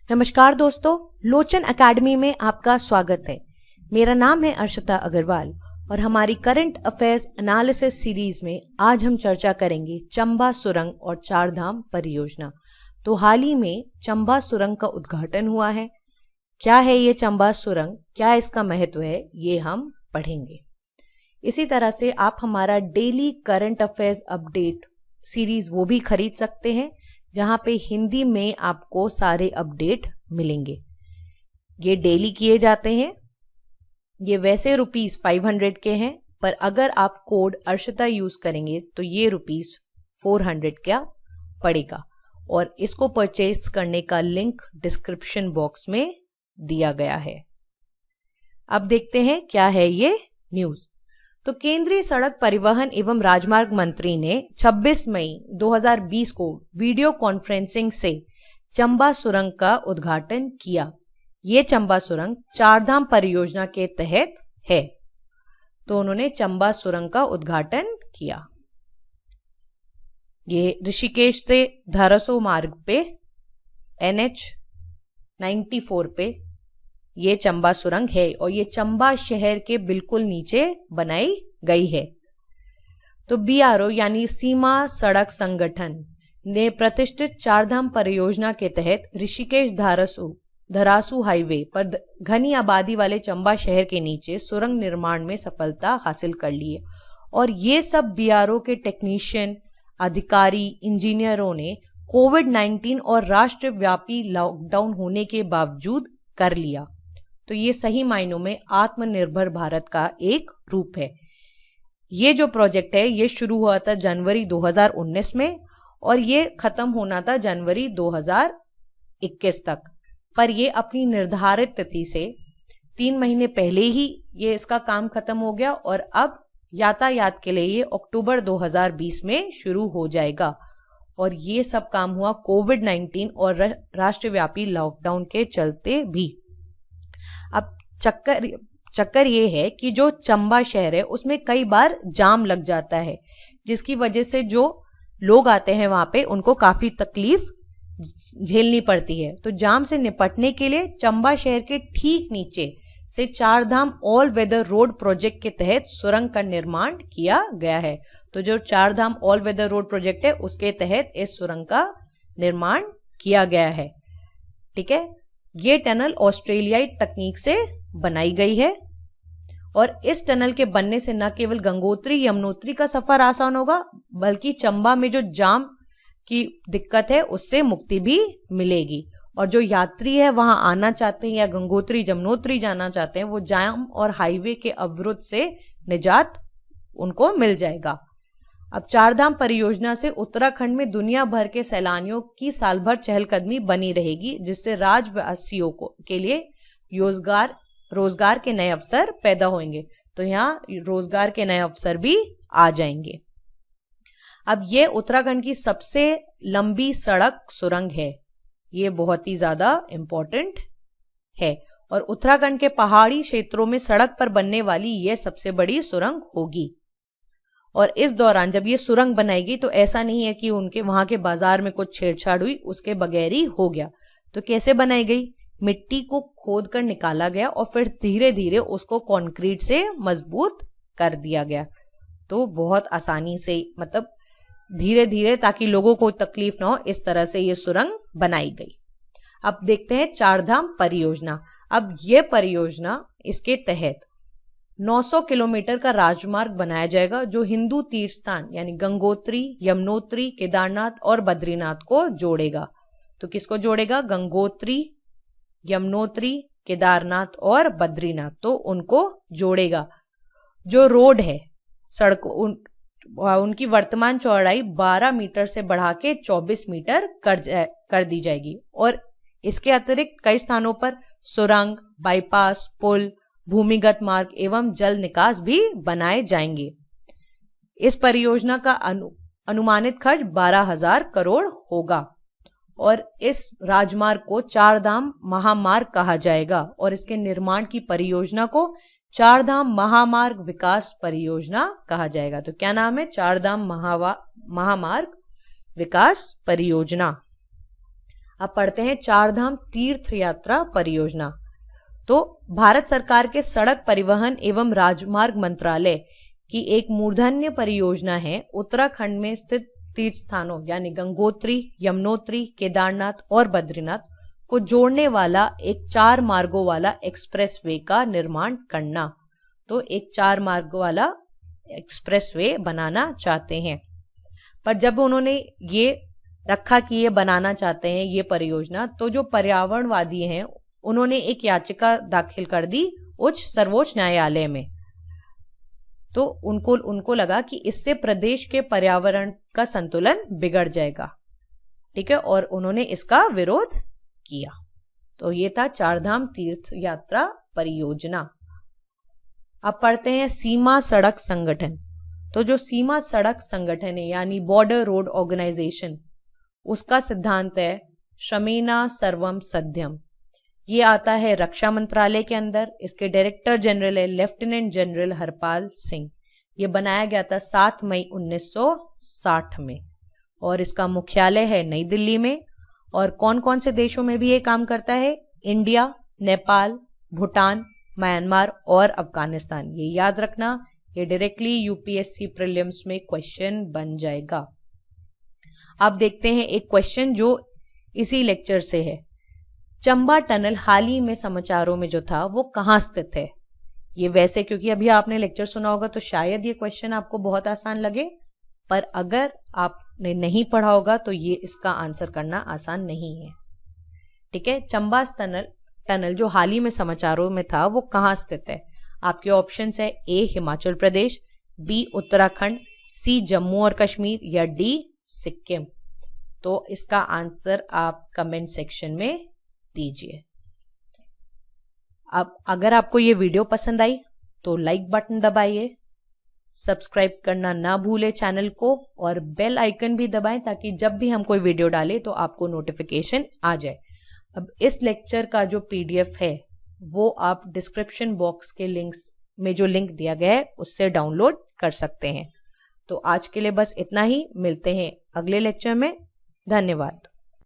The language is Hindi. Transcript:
नमस्कार दोस्तों, लोचन एकेडमी में आपका स्वागत है। मेरा नाम है अर्शिता अग्रवाल और हमारी करंट अफेयर्स एनालिसिस सीरीज में आज हम चर्चा करेंगे चंबा सुरंग और चारधाम परियोजना। तो हाल ही में चंबा सुरंग का उद्घाटन हुआ है। क्या है ये चंबा सुरंग, क्या इसका महत्व है, ये हम पढ़ेंगे। इसी तरह से आप हमारा daily current affairs update series वो भी खरीद सकते हैं, जहां पे हिंदी में आपको सारे अपडेट मिलेंगे। ये डेली किए जाते हैं। ये वैसे ₹500 के हैं, पर अगर आप कोड अर्शिता यूज करेंगे तो ये ₹400 का पड़ेगा और इसको परचेज करने का लिंक डिस्क्रिप्शन बॉक्स में दिया गया है। अब देखते हैं क्या है ये न्यूज। तो केंद्रीय सड़क परिवहन एवं राजमार्ग मंत्री ने 26 मई 2020 को वीडियो कॉन्फ्रेंसिंग से चंबा सुरंग का उद्घाटन किया। ये चंबा सुरंग चारधाम परियोजना के तहत है। तो उन्होंने चंबा सुरंग का उद्घाटन किया। ये ऋषिकेश से धारासू मार्ग पे NH 94 पे ये चंबा सुरंग है और ये चंबा शहर के बिल्कुल नीचे बनाई गई है। तो BRO यानी सीमा सड़क संगठन ने प्रतिष्ठित चारधाम परियोजना के तहत ऋषिकेश धारासू हाईवे पर घनी आबादी वाले चंबा शहर के नीचे सुरंग निर्माण में सफलता हासिल कर ली है। और ये सब BRO के टेक्नीशियन, अधिकारी, इंजीनियरों ने कोविड-19 और राष्ट्रव्यापी लॉकडाउन होने के बावजूद कर लिया। तो ये सही मायनों में आत्मनिर्भर भारत का एक रूप है। ये जो प्रोजेक्ट है ये शुरू हुआ था जनवरी 2019 में और ये खत्म होना था जनवरी 2021 तक, पर ये अपनी निर्धारित तिथि से 3 महीने पहले ही ये इसका काम खत्म हो गया और अब यातायात के लिए ये अक्टूबर 2020 में शुरू हो जाएगा। और ये सब काम हुआ कोविड-19 और राष्ट्रव्यापी लॉकडाउन के चलते भी। अब चक्कर ये है कि जो चंबा शहर है उसमें कई बार जाम लग जाता है, जिसकी वजह से जो लोग आते हैं वहां पे उनको काफी तकलीफ झेलनी पड़ती है। तो जाम से निपटने के लिए चंबा शहर के ठीक नीचे से Chardham all weather road project के तहत सुरंग का निर्माण किया गया है। तो जो Chardham all weather road project है उसके तहत इस सुरंग का निर्माण किया गया है। ठीक है। ये टनल ऑस्ट्रेलियाई तकनीक से बनाई गई है और इस टनल के बनने से न केवल गंगोत्री यमुनोत्री का सफर आसान होगा, बल्कि चंबा में जो जाम की दिक्कत है उससे मुक्ति भी मिलेगी। और जो यात्री है वहां आना चाहते हैं या गंगोत्री यमुनोत्री जाना चाहते हैं, वो जाम और हाईवे के अवरुद्ध से निजात उनको मिल जाएगा। अब चारधाम परियोजना से उत्तराखंड में दुनिया भर के सैलानियों की साल भर चहलकदमी बनी रहेगी, जिससे राज्यवासियों के लिए रोजगार के नए अवसर पैदा होंगे। तो यहाँ रोजगार के नए अवसर भी आ जाएंगे। अब ये उत्तराखंड की सबसे लंबी सड़क सुरंग है। ये बहुत ही ज्यादा इंपॉर्टेंट है और उत्तराखंड के पहाड़ी क्षेत्रों में सड़क पर बनने वाली यह सबसे बड़ी सुरंग होगी। और इस दौरान जब ये सुरंग बनाएगी तो ऐसा नहीं है कि उनके वहां के बाजार में कुछ छेड़छाड़ हुई, उसके बगैर ही हो गया। तो कैसे बनाई गई? मिट्टी को खोद कर निकाला गया और फिर धीरे धीरे उसको कंक्रीट से मजबूत कर दिया गया। तो बहुत आसानी से, मतलब धीरे धीरे, ताकि लोगों को तकलीफ ना हो, इस तरह से ये सुरंग बनाई गई। अब देखते हैं चारधाम परियोजना। अब ये परियोजना, इसके तहत 900 किलोमीटर का राजमार्ग बनाया जाएगा जो हिंदू तीर्थ स्थान यानी गंगोत्री, यमुनोत्री, केदारनाथ और बद्रीनाथ को जोड़ेगा। तो किसको जोड़ेगा? गंगोत्री, यमुनोत्री, केदारनाथ और बद्रीनाथ, तो उनको जोड़ेगा। जो रोड है, सड़क, उनकी वर्तमान चौड़ाई 12 मीटर से बढ़ा के 24 मीटर कर दी जाएगी। और इसके अतिरिक्त कई स्थानों पर सुरंग, बाईपास, पुल, भूमिगत मार्ग एवं जल निकास भी बनाए जाएंगे। इस परियोजना का अनुमानित खर्च 12,000 करोड़ होगा और इस राजमार्ग को चारधाम महामार्ग कहा जाएगा और इसके निर्माण की परियोजना को चारधाम महामार्ग विकास परियोजना कहा जाएगा। तो क्या नाम है? चारधाम महामार्ग विकास परियोजना। अब पढ़ते हैं चारधाम तीर्थ यात्रा परियोजना। तो भारत सरकार के सड़क परिवहन एवं राजमार्ग मंत्रालय की एक मूर्धन्य परियोजना है उत्तराखंड में स्थित तीर्थ स्थानों यानी गंगोत्री, यमुनोत्री, केदारनाथ और बद्रीनाथ को जोड़ने वाला एक 4 मार्गों वाला एक्सप्रेसवे का निर्माण करना। तो एक 4 मार्गों वाला एक्सप्रेसवे बनाना चाहते हैं। पर जब उन्होंने ये रखा कि ये बनाना चाहते हैं ये परियोजना, तो जो पर्यावरणवादी हैं उन्होंने एक याचिका दाखिल कर दी सर्वोच्च न्यायालय में। तो उनको लगा कि इससे प्रदेश के पर्यावरण का संतुलन बिगड़ जाएगा, ठीक है, और उन्होंने इसका विरोध किया। तो ये था चारधाम तीर्थ यात्रा परियोजना। अब पढ़ते हैं सीमा सड़क संगठन। तो जो सीमा सड़क संगठन है यानी बॉर्डर रोड ऑर्गेनाइजेशन, उसका सिद्धांत है श्रमेना सर्वम सध्यम। ये आता है रक्षा मंत्रालय के अंदर। इसके डायरेक्टर जनरल है लेफ्टिनेंट जनरल हरपाल सिंह। ये बनाया गया था 7 मई 1960 में और इसका मुख्यालय है नई दिल्ली में। और कौन कौन से देशों में भी ये काम करता है? इंडिया, नेपाल, भूटान, म्यांमार और अफगानिस्तान। ये याद रखना, ये डायरेक्टली यूपीएससी प्रीलिम्स में क्वेश्चन बन जाएगा। अब देखते हैं एक क्वेश्चन जो इसी लेक्चर से है। चंबा टनल हाल ही में समाचारों में जो था वो कहाँ स्थित है? ये वैसे क्योंकि अभी आपने लेक्चर सुना होगा तो शायद ये क्वेश्चन आपको बहुत आसान लगे, पर अगर आपने नहीं पढ़ा होगा तो ये इसका आंसर करना आसान नहीं है, ठीक है। चंबा टनल जो हाल ही में समाचारों में था वो कहाँ स्थित है? आपके ऑप्शंस है ए हिमाचल प्रदेश, बी उत्तराखंड, सी जम्मू और कश्मीर या डी सिक्किम। तो इसका आंसर आप कमेंट सेक्शन में दीजिए। अब अगर आपको ये वीडियो पसंद आई तो लाइक बटन दबाइए, सब्सक्राइब करना ना भूले चैनल को, और बेल आइकन भी दबाएं ताकि जब भी हम कोई वीडियो डालें तो आपको नोटिफिकेशन आ जाए। अब इस लेक्चर का जो पीडीएफ है वो आप डिस्क्रिप्शन बॉक्स के लिंक्स में जो लिंक दिया गया है उससे डाउनलोड कर सकते हैं। तो आज के लिए बस इतना ही, मिलते हैं अगले लेक्चर में। धन्यवाद।